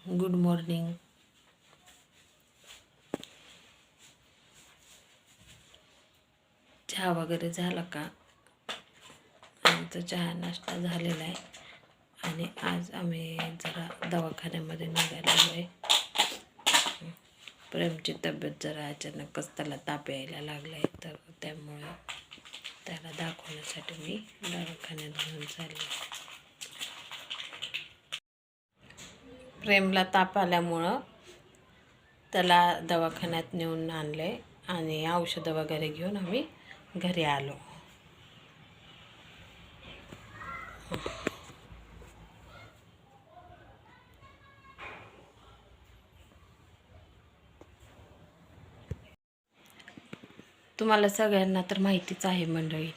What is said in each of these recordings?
Good morning. चहा वगैरे झाला का? आमचा चहा नाश्ता झालेला आहे आणि आज आम्ही जरा दवाखान्यामध्ये निघालेलो आहे. प्रेमची तब्येत जरा अचानकच त्याला ताप यायला लागला आहे, तर त्यामुळे त्याला दाखवण्यासाठी मी दवाखान्यात घेऊन चालले. प्रेमला ताप आल्यामुळं त्याला दवाखान्यात नेऊन आणले आणि औषधं वगैरे घेऊन आम्ही घरी आलो. तुम्हाला सगळ्यांना तर माहितीच आहे मंडळी,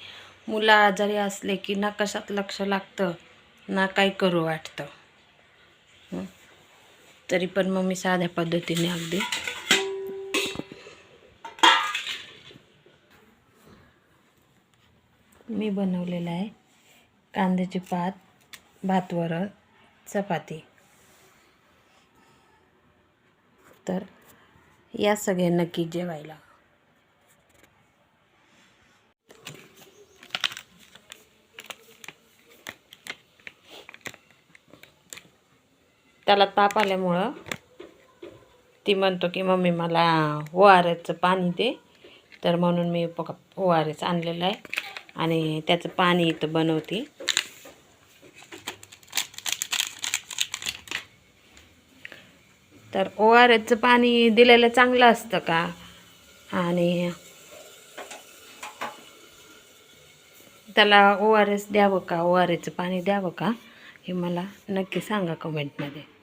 मुलं आजारी असले की ना कशात लक्ष लागतं ना काही करू वाटतं. तरी पण मग मी साध्या पद्धतीने अगदी मी बनवलेलं आहे कांद्याची पात, भातवरण, चपाती. तर या सगळे नक्की जेवायला. त्याला ताप आल्यामुळं ती म्हणतो की मम्मी मला ORSचं पाणी दे, तर म्हणून मी ORS आणलेलं आहे आणि त्याचं पाणी इथं बनवते. तर ORSचं पाणी दिलेलं चांगलं असतं का? आणि त्याला ORS द्यावं का, ORSचं पाणी द्यावं का, हे मला नक्की सांगा कमेंटमध्ये.